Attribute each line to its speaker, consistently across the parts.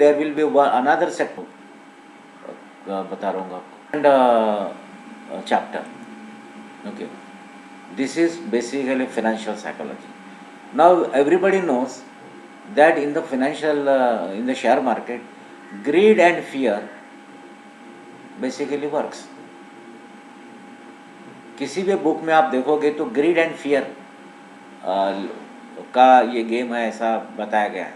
Speaker 1: there will be another sector बता रहा हूँ आपको and chapter. Okay, this is basically financial psychology. Now everybody knows that in the financial in the share market, greed and fear basically works. किसी भी book में आप देखोगे तो ग्रीड एंड फियर का ये गेम है ऐसा बताया गया है.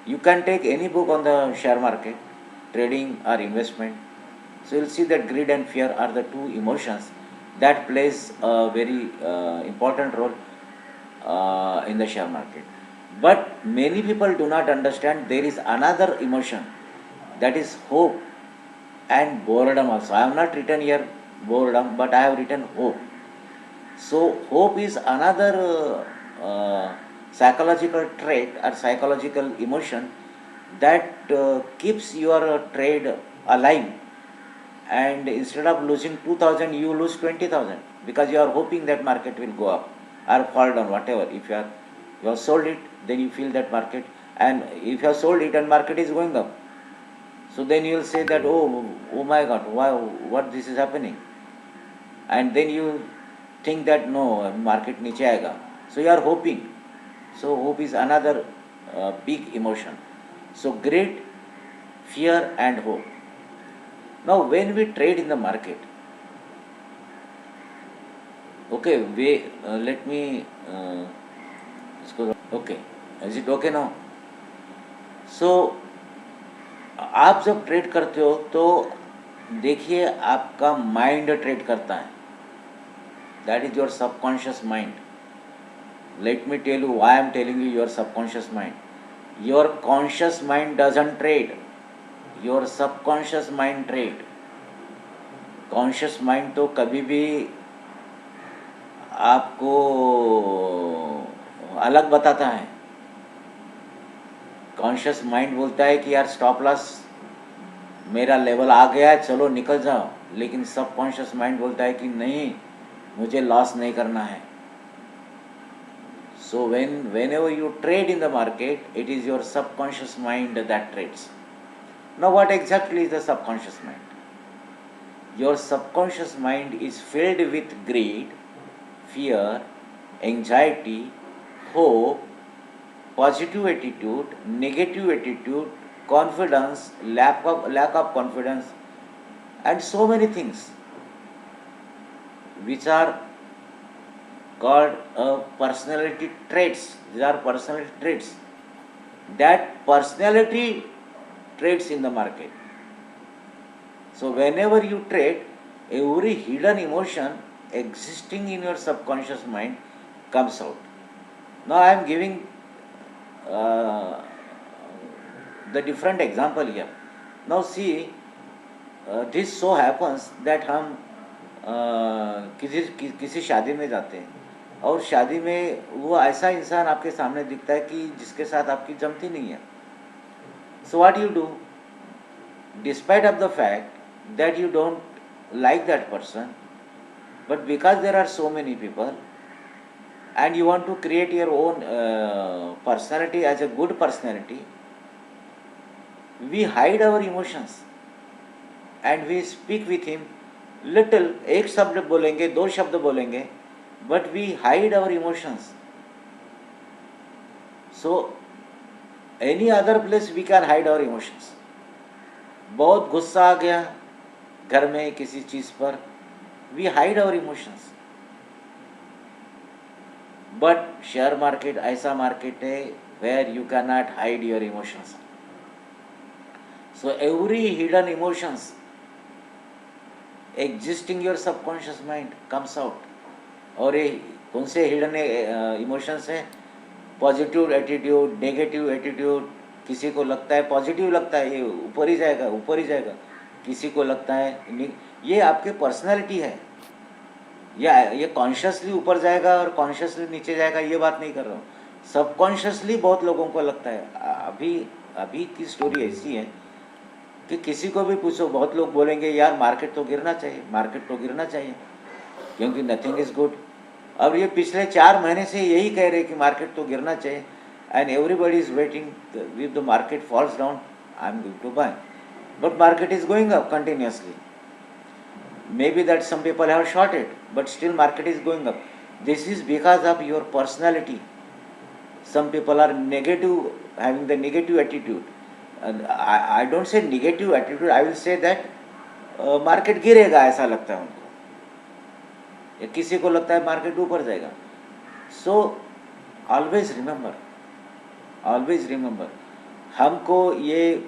Speaker 1: You can take any book on the share market, trading or investment. So you'll see that greed and fear are the two emotions that plays a very important role in the share market. But many people do not understand there is another emotion, that is hope and boredom also. I have not written here boredom, but I have written hope. So hope is another psychological trait or psychological emotion that keeps your trade alive, and instead of losing 2000 you lose 20,000 because you are hoping that market will go up or fall down, whatever. If you have sold it, then you feel that market, and if you have sold it and market is going up, so then you will say that oh my god, why, what this is happening, and then you think that no, market नीचे आएगा, so you are hoping. So hope is another big emotion. So greed, fear and hope. Now when we trade in the market, okay, let me okay, is it okay now? So आप जब trade करते हो तो देखिए आपका mind trade करता है, that is your subconscious mind. Let me tell you why I am telling you your subconscious mind. Your conscious mind doesn't trade. Your subconscious mind trade. Conscious mind तो कभी भी आपको अलग बताता है. कॉन्शियस माइंड बोलता है कि यार स्टॉप लॉस मेरा लेवल आ गया है, चलो निकल जाओ. लेकिन सबकॉन्शियस माइंड बोलता है कि नहीं, मुझे लॉस नहीं करना है. So whenever you trade in the market, it is your subconscious mind that trades. Now what exactly is the subconscious mind? Your subconscious mind is filled with greed, fear, anxiety, hope, positive attitude, negative attitude, confidence, lack of confidence, and so many things which are called personality traits. These are personality traits. That personality trades in the market. So whenever you trade, every hidden emotion existing in your subconscious mind comes out. Now I am giving the different example here. Now see, this so happens that हम किसी शादी में जाते हैं और शादी में वो ऐसा इंसान आपके सामने दिखता है कि जिसके साथ आपकी जमती नहीं है. So what you do, despite of the fact that you don't like that person, but because there are so many people and you want to create your own personality as a good personality, we hide our emotions and we speak with him little. एक शब्द बोलेंगे, दो शब्द बोलेंगे, but we hide our emotions. So any other place we can hide our emotions. बहुत गुस्सा आ गया घर में किसी चीज पर, we hide our emotions. But share market ऐसा मार्केट है where you cannot hide your emotions. So every hidden emotions existing your subconscious mind comes out. और ये कौन से हिडन इमोशंस हैं? Positive attitude, negative attitude. किसी को लगता है पॉजिटिव, लगता है ये ऊपर ही जाएगा, ऊपर ही जाएगा. किसी को लगता है ये आपके पर्सनैलिटी है. ये कॉन्शियसली ऊपर जाएगा और कॉन्शियसली नीचे जाएगा, ये बात नहीं कर रहा हूँ. सबकॉन्शियसली बहुत लोगों को लगता है. अभी की स्टोरी ऐसी है कि किसी को भी पूछो, बहुत लोग बोलेंगे यार मार्केट तो गिरना चाहिए, मार्केट तो गिरना चाहिए क्योंकि नथिंग इज गुड. अब ये पिछले 4 महीने से यही कह रहे कि मार्केट तो गिरना चाहिए, and everybody is waiting with the market falls down I am going to buy. But market is going up continuously. Maybe that some people have shorted, but still market is going up. This is because of your personality. Some people are negative, having the negative attitude. And I don't say negative attitude, I will say that market गिरेगा ऐसा लगता है उनको, या किसी को लगता है मार्केट ऊपर जाएगा. सो ऑलवेज रिमेंबर हमको ये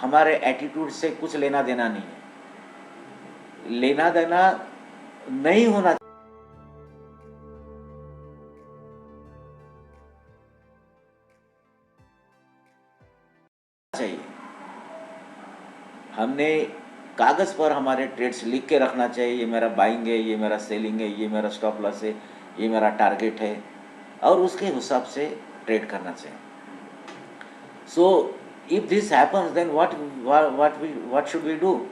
Speaker 1: हमारे एटीट्यूड से कुछ लेना देना नहीं है. लेना देना नहीं होना चाहिए. हमने कागज़ पर हमारे ट्रेड्स लिख के रखना चाहिए. ये मेरा बाइंग है, ये मेरा सेलिंग है, ये मेरा स्टॉप लॉस है, ये मेरा टारगेट है, और उसके हिसाब से ट्रेड करना चाहिए. So if this happens then what should we do?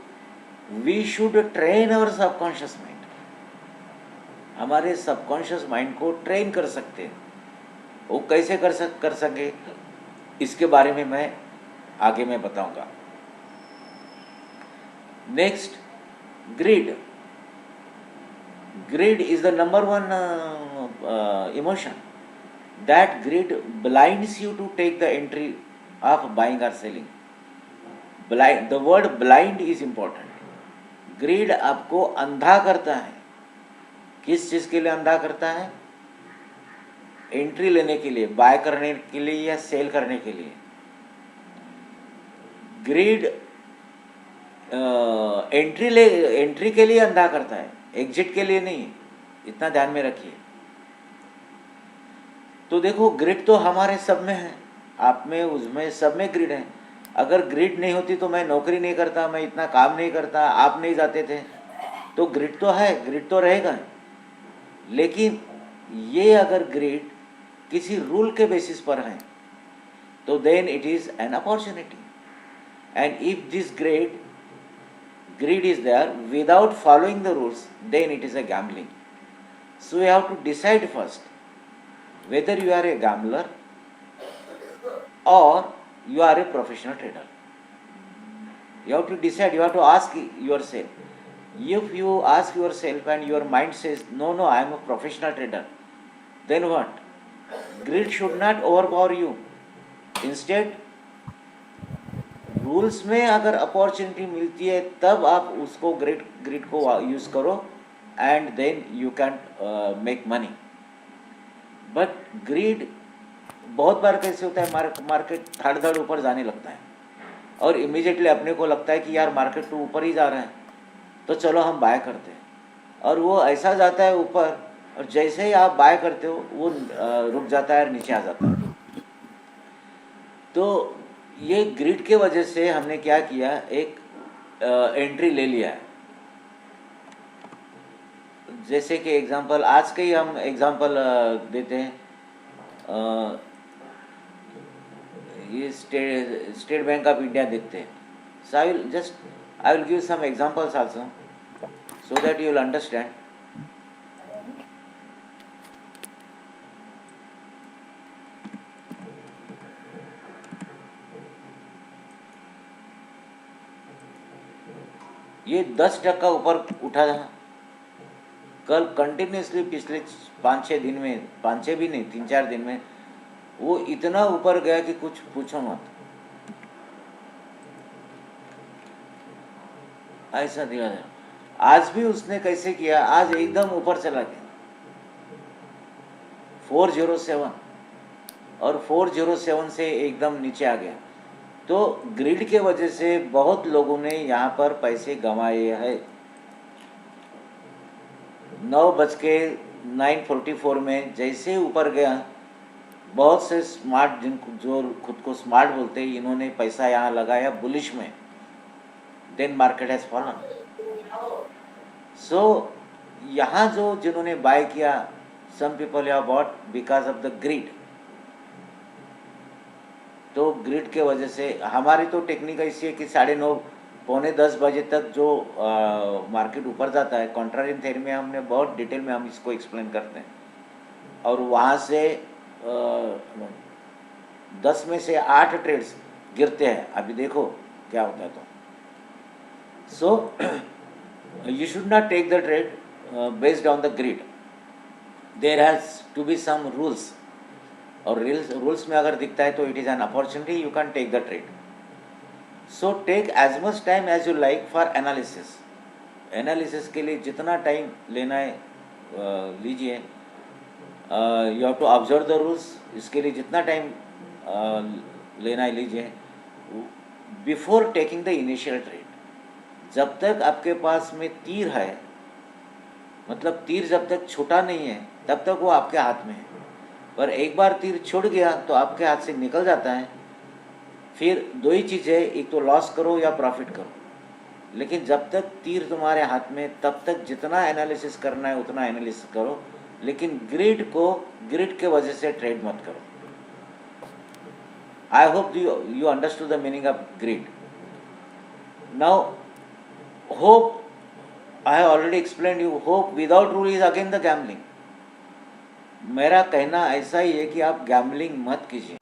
Speaker 1: We should train our subconscious mind. हमारे सबकॉन्शियस माइंड को ट्रेन कर सकते हैं. वो कैसे कर सके, इसके बारे में मैं आगे मैं बताऊंगा. Next, greed. Greed is the number one emotion. That greed blinds you to take the entry of buying और selling. The word blind is important. Greed आपको अंधा करता है. किस चीज के लिए अंधा करता है? एंट्री लेने के लिए, बाय करने के लिए या सेल करने के लिए. ग्रीड एंट्री के लिए अंधा करता है, एग्जिट के लिए नहीं. इतना ध्यान में रखिए. तो देखो, ग्रिड तो हमारे सब में है, आप में, उसमें, सब में ग्रिड है. अगर ग्रिड नहीं होती तो मैं नौकरी नहीं करता, मैं इतना काम नहीं करता, आप नहीं जाते थे. तो ग्रिड तो है, ग्रिड तो रहेगा. लेकिन ये अगर ग्रिड किसी रूल के बेसिस पर है तो then it is an opportunity. And if this greed is there without following the rules, then it is a gambling. So you have to decide first whether you are a gambler or you are a professional trader. You have to decide, you have to ask yourself. If you ask yourself and your mind says, no, I am a professional trader, then what? Greed should not overpower you. Instead, rules में अगर opportunity मिलती है तब आप उसको grid को use करो, and then you can make money. But greed बहुत बार कैसे होता है, मार्केट धड़ ऊपर जाने लगता है और इमीडिएटली अपने को लगता है कि यार मार्केट तो ऊपर ही जा रहा है, तो चलो हम बाय करते हैं. और वो ऐसा जाता है ऊपर, और जैसे ही आप बाय करते हो वो रुक जाता है और नीचे आ जाता है. तो ये ग्रिड के वजह से हमने क्या किया, एक एंट्री ले लिया है. जैसे कि एग्जांपल, आज के ही हम एग्जांपल देते हैं. ये स्टेट बैंक ऑफ इंडिया देखते हैं. So I will give some examples also so that you will understand. ये 10% ऊपर उठा था कल कंटिन्यूसली. पिछले 5-6 दिन में, 5-6 भी नहीं, 3-4 दिन में वो इतना ऊपर गया कि कुछ पूछो मत. ऐसा दिया था. आज भी उसने कैसे किया, आज एकदम ऊपर चला गया 407, और 407 से एकदम नीचे आ गया. तो ग्रिड के वजह से बहुत लोगों ने यहाँ पर पैसे गंवाए हैं. 9:09:44 में जैसे ऊपर गया, बहुत से स्मार्ट, जो खुद को स्मार्ट बोलते हैं, इन्होंने पैसा यहाँ लगाया बुलिश में. Then market has fallen. So यहाँ जो जिन्होंने बाय किया, some people have bought because of the grid. तो ग्रिड के वजह से हमारी तो टेक्निक ऐसी है कि 9:30 पौने 10 बजे तक जो मार्केट ऊपर जाता है, कॉन्ट्रारियन थ्योरी में हमने बहुत डिटेल में हम इसको एक्सप्लेन करते हैं. और वहाँ से 10 में से 8 ट्रेड्स गिरते हैं, अभी देखो क्या होता है। तो सो you should not take the trade based on the greed. There has to be some rules, और रूल्स में अगर दिखता है तो it is an opportunity, you can take the trade. So take as much time as you like for analysis. Analysis के लिए जितना time लेना है लीजिए. You have to observe the rules, इसके लिए जितना टाइम लेना है लीजिए. Before taking the initial trade, जब तक आपके पास में तीर है, मतलब तीर जब तक छूटा नहीं है तब तक वो आपके हाथ में है. पर एक बार तीर छूट गया तो आपके हाथ से निकल जाता है. फिर दो ही चीज़ है, एक तो लॉस करो या प्रॉफिट करो. लेकिन जब तक तीर तुम्हारे हाथ में, तब तक जितना एनालिसिस करना है उतना एनालिसिस करो. लेकिन ग्रिड के वजह से ट्रेड मत करो. I hope you understood the meaning of grid. Now hope, I have already explained you, hope without rule is again the gambling. मेरा कहना ऐसा ही है कि आप गैम्बलिंग मत कीजिए.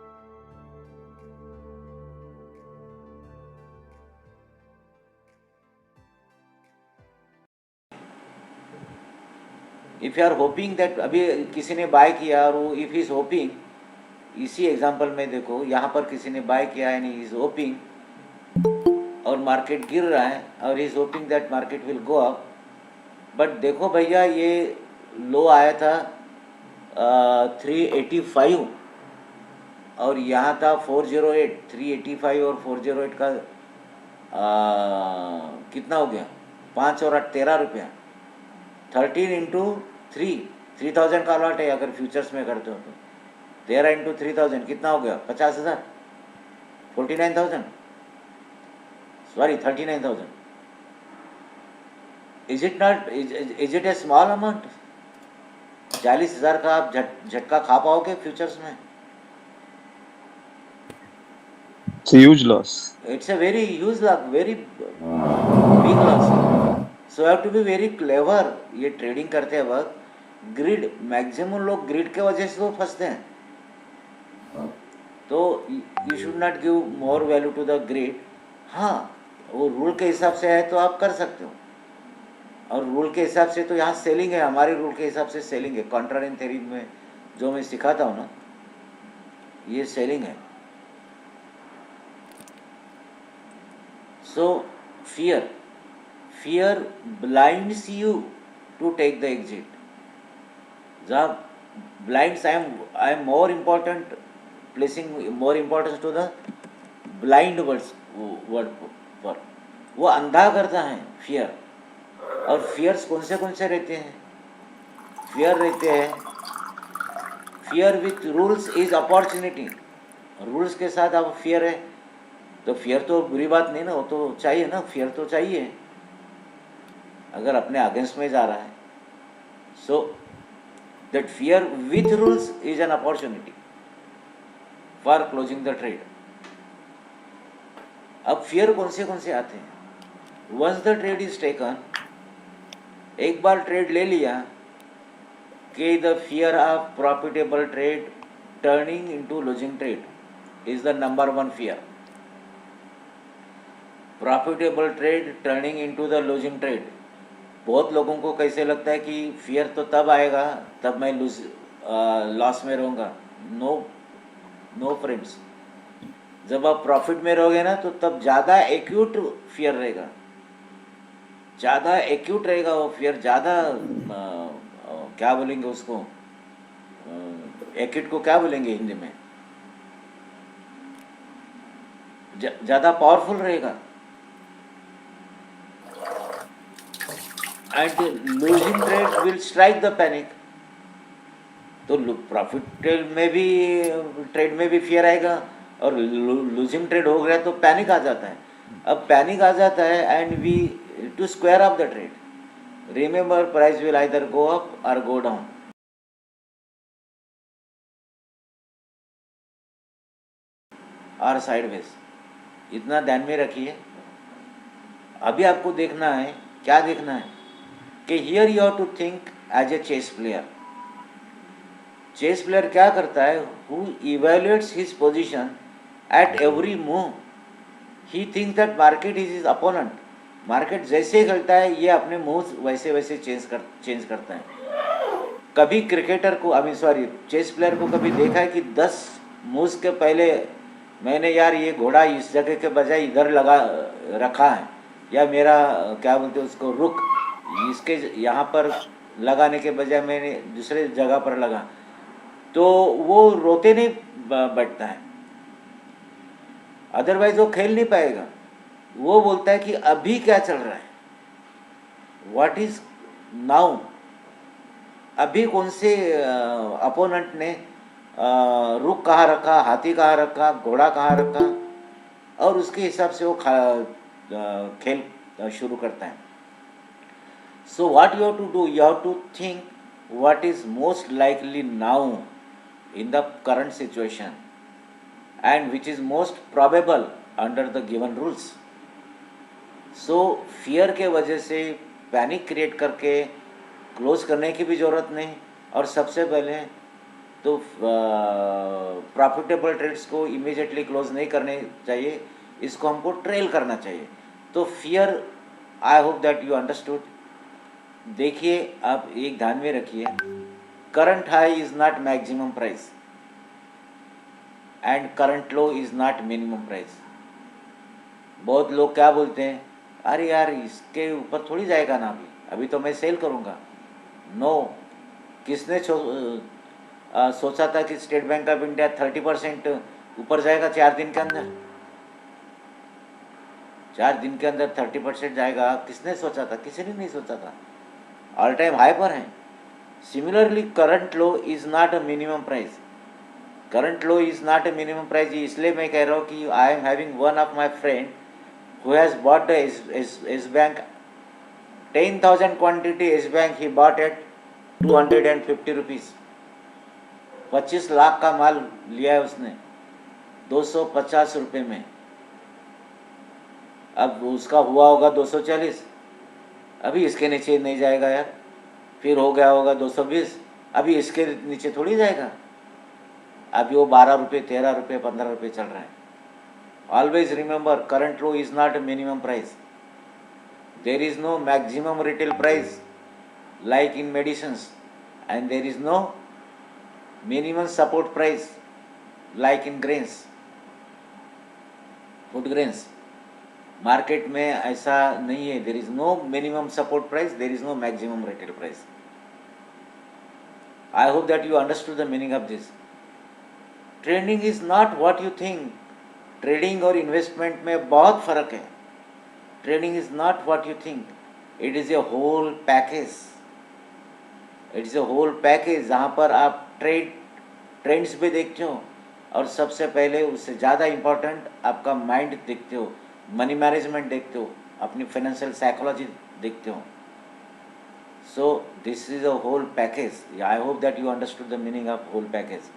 Speaker 1: If you are hoping that, अभी किसी ने बाय किया और वो इफ इज होपिंग, इसी एग्जांपल में देखो, यहाँ पर किसी ने बाय किया यानी इज होपिंग और मार्केट गिर रहा है और is hoping that market will go up. But देखो भैया, ये लो आया था 385 और यहाँ था 408. 385 और 408 का कितना हो गया? 5 और 8 13 रुपया. 13 इंटू 3000 का अलॉट है अगर फ्यूचर्स में करते हो तो. 13 इंटू 3000 कितना हो गया? 50,000. 49,000, sorry 39,000. Is it A small amount? 40,000 का आप झटका खा पाओगे फ्यूचर्स में?
Speaker 2: It's a huge loss.
Speaker 1: It's a very huge loss, very big loss. So you have to be very clever. ये ट्रेडिंग करते वक्त ग्रिड, मैक्सिमम लोग ग्रिड के वजह से तो फंसते हैं. तो you should not give more value to the greed. हाँ, वो रूल के हिसाब से है तो आप कर सकते हो. और रूल के हिसाब से तो यहाँ सेलिंग है, हमारे रूल के हिसाब से सेलिंग है. कॉन्ट्रारियन थ्योरी में जो मैं सिखाता हूँ ना, ये सेलिंग है. सो fear blinds you to take the exit. जहाँ blinds, I am more important, placing more importance to the blind word पर. वो अंधा करता है fear. और fears कौन से रहते हैं? fear रहते हैं, fear with rules is opportunity. Rules के साथ आप fear है तो fear तो बुरी बात नहीं ना, वो तो चाहिए ना, fear तो चाहिए अगर अपने अगेंस्ट में जा रहा है. So that fear with rules is an opportunity for closing the trade. अब फियर कौन से आते हैं? Once the trade is taken, एक बार ट्रेड ले लिया कि the fear of profitable trade turning into losing trade is the number one fear. Profitable trade turning into the losing trade. बहुत लोगों को कैसे लगता है कि फियर तो तब आएगा तब मैं लॉस में रहूँगा. नो फ्रेंड्स, जब आप प्रॉफिट में रहोगे ना तो तब ज़्यादा एक्यूट फियर रहेगा, ज़्यादा एक्यूट रहेगा वो फियर. ज़्यादा क्या बोलेंगे उसको, एक्यूट को क्या बोलेंगे हिंदी में? ज़्यादा पावरफुल रहेगा. And losing trade will strike the panic. तो प्रॉफिट ट्रेड में भी फियर आएगा और लूजिंग ट्रेड हो गया तो पैनिक आ जाता है. अब पैनिक आ जाता है and we to square off the trade, remember price will either go up और गो डाउन. और साइडवेज. इतना ध्यान में रखिए. अभी आपको देखना है, क्या देखना है कि here you have to think as a chess player. Chess player क्या करता है? Who evaluates his position At every move, he thinks that market is his opponent. Market जैसे ही खेलता है ये अपने मूव्स वैसे वैसे चेंज करता है. कभी क्रिकेटर को चेस प्लेयर को कभी देखा है कि 10 मूव्स के पहले मैंने यार ये घोड़ा इस जगह के बजाय इधर लगा रखा है, या मेरा क्या बोलते हैं उसको रुक इसके यहाँ पर लगाने के बजाय मैंने दूसरे जगह पर लगा, तो वो रोते नहीं बैठता है. अदरवाइज वो खेल नहीं पाएगा. वो बोलता है कि अभी क्या चल रहा है, व्हाट इज नाउ. अभी कौन से अपोनेंट ने रुक कहाँ रखा, हाथी कहाँ रखा, घोड़ा कहाँ रखा, और उसके हिसाब से वो खेल शुरू करता है. So what you have to do, you have to think what is most likely now in the current situation and which is most probable under the given rules. So fear के वजह से पैनिक क्रिएट करके close करने की भी ज़रूरत नहीं, और सबसे पहले तो प्रॉफिटेबल ट्रेड्स को इमीडिएटली क्लोज नहीं करने चाहिए, इसको हमको ट्रेल करना चाहिए. तो fear, I hope that you understood. देखिए आप एक ध्यान में रखिए, current high is not maximum price and current low is not minimum price. बहुत लोग क्या बोलते हैं, अरे यार इसके ऊपर थोड़ी जाएगा ना, अभी तो मैं सेल करूँगा. नो, किसने सोचा था कि स्टेट बैंक ऑफ इंडिया 30% ऊपर जाएगा 4 दिन के अंदर? 4 दिन के अंदर 30% जाएगा, किसने सोचा था? किसी ने नहीं सोचा था. ऑल टाइम हाई पर है. Similarly current low is not a minimum price. Current low is not a minimum price. इसलिए मैं कह रहा हूँ कि I am having one of my friend who has bot S bank 10,000 quantity. S bank he bought at 250 rupees. 25 lakh का माल लिया है उसने 250 रुपये में. अब उसका हुआ होगा 240, अभी इसके नीचे नहीं जाएगा यार. फिर हो गया होगा 220, अभी इसके नीचे थोड़ी जाएगा. अभी वो 12 रुपये, 13 रुपये, 15 रुपये चल रहा है. Always remember, current low is not a minimum price. There is no maximum retail price like in medicines, and there is no minimum support price like in grains, food grains. Market में ऐसा नहीं है. There is no minimum support price, there is no maximum retail price. I hope that you understood the meaning of this. Trading is not what you think. Trading और investment में बहुत फर्क है. Trading is not what you think, it is a whole package. It is a whole package जहाँ पर आप trends भी देखते हो, और सबसे पहले उससे ज़्यादा इम्पोर्टेंट आपका माइंड देखते हो, मनी मैनेजमेंट देखते हो, अपनी फाइनेंशियल साइकोलॉजी देखते हो. So this is a whole package. I hope that you understood the meaning of whole package.